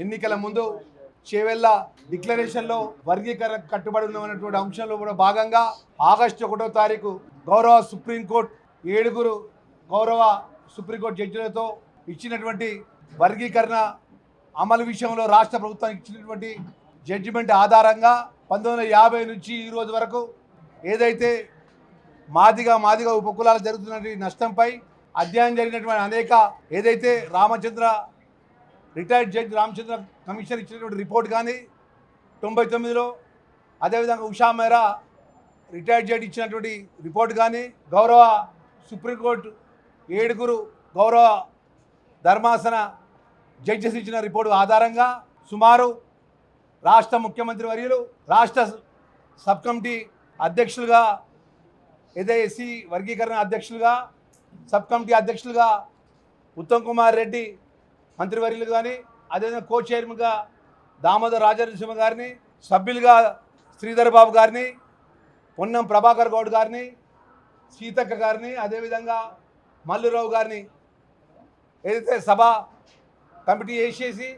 ఎన్నికల ముందు చేవెళ్ళ డిక్లరేషన్లో వర్గీకరణ కట్టుబడి ఉన్నటువంటి అంశంలో కూడా భాగంగా ఆగస్టు 1వ తారీఖు గౌరవ సుప్రీంకోర్టు 7 గౌరవ సుప్రీంకోర్టు జడ్జిలతో ఇచ్చినటువంటి వర్గీకరణ అమలు విషయంలో రాష్ట్ర ప్రభుత్వానికి ఇచ్చినటువంటి జడ్జిమెంట్ ఆధారంగా 1950 నుంచి ఈ రోజు వరకు ఏదైతే మాదిగా ఉపకులాలు జరుగుతున్న నష్టంపై అధ్యయనం జరిగినటువంటి అనేక ఏదైతే రిటైర్డ్ జడ్జి రామచంద్ర కమిషన్ ఇచ్చినటువంటి రిపోర్ట్ కానీ 99లో అదేవిధంగా ఉషా మేరా రిటైర్డ్ జడ్జి ఇచ్చినటువంటి రిపోర్ట్ కానీ గౌరవ సుప్రీంకోర్టు 7 గౌరవ ధర్మాసన జడ్జెస్ ఇచ్చిన రిపోర్టు ఆధారంగా సుమారు రాష్ట్ర ముఖ్యమంత్రి వర్యులు రాష్ట్ర సబ్ కమిటీ అధ్యక్షులుగా ఏదైతే ఎస్సీ వర్గీకరణ అధ్యక్షులుగా సబ్ కమిటీ అధ్యక్షులుగా ఉత్తమ్ కుమార్ రెడ్డి మంత్రివర్యులు కానీ అదేవిధంగా కో చైర్మన్గా దామోదర్ రాజనరసింహ గారిని సభ్యులుగా శ్రీధర్ బాబు గారిని పొన్నం ప్రభాకర్ గౌడ్ గారిని సీతక్క గారిని అదేవిధంగా మల్లురావు గారిని ఏదైతే సభ కమిటీ వేసేసి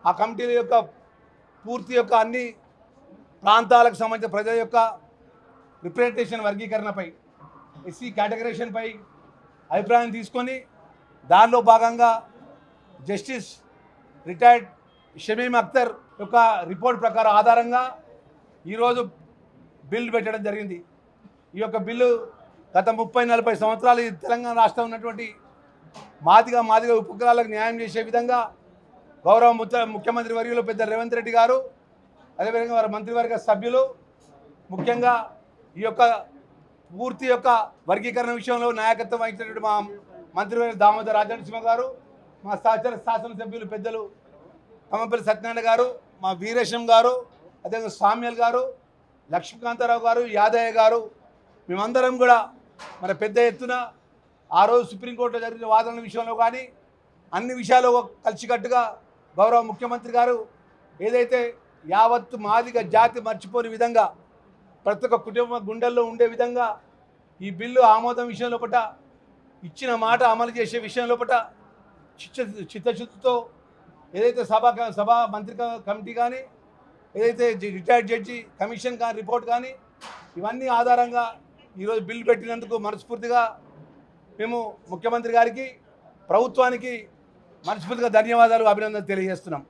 ఆ కమిటీల యొక్క పూర్తి యొక్క అన్ని ప్రాంతాలకు సంబంధించిన ప్రజల యొక్క రిప్రజెంటేషన్ వర్గీకరణపై ఎస్సీ కేటగరైజేషన్పై అభిప్రాయం తీసుకొని దానిలో భాగంగా జస్టిస్ రిటైర్డ్ షమీం అఖ్తర్ యొక్క రిపోర్ట్ ప్రకారం ఆధారంగా ఈరోజు బిల్లు పెట్టడం జరిగింది. ఈ యొక్క బిల్లు గత 30-40 సంవత్సరాలు తెలంగాణ రాష్ట్రం ఉన్నటువంటి మాదిగా ఉపకులాలకు న్యాయం చేసే విధంగా గౌరవ ముఖ్యమంత్రి వర్యులు పెద్ద రేవంత్ రెడ్డి గారు అదేవిధంగా వారి మంత్రివర్గ సభ్యులు ముఖ్యంగా ఈ యొక్క పూర్తి యొక్క వర్గీకరణ విషయంలో నాయకత్వం వహించినటువంటి మా మంత్రివర్గ దామోదర్ రాజనరసింహ గారు, మా సహచర శాసనసభ్యులు పెద్దలు కమ్మపల్లి సత్యనారాయణ గారు, మా వీరేశం గారు, అదేవిధంగా సామ్యల్ గారు, లక్ష్మీకాంతారావు గారు, యాదయ్య గారు, మేమందరం కూడా మన పెద్ద ఎత్తున ఆ రోజు సుప్రీంకోర్టులో జరిగిన వాదనల విషయంలో కానీ అన్ని విషయాలు కలిసికట్టుగా గౌరవ ముఖ్యమంత్రి గారు ఏదైతే యావత్తు మాదిగ జాతి మర్చిపోని విధంగా ప్రతి ఒక్క కుటుంబ గుండెల్లో ఉండే విధంగా ఈ బిల్లు ఆమోదం విషయం లోపల ఇచ్చిన మాట అమలు చేసే విషయం లోపల చిత్తశుద్ధితో ఏదైతే సభ మంత్రి కమిటీ కానీ ఏదైతే రిటైర్డ్ జడ్జి కమిషన్ కానీ రిపోర్ట్ కానీ ఇవన్నీ ఆధారంగా ఈరోజు బిల్లు పెట్టినందుకు మనస్ఫూర్తిగా మేము ముఖ్యమంత్రి గారికి ప్రభుత్వానికి మనస్ఫూర్తిగా ధన్యవాదాలు అభినందనలు తెలియజేస్తున్నాం.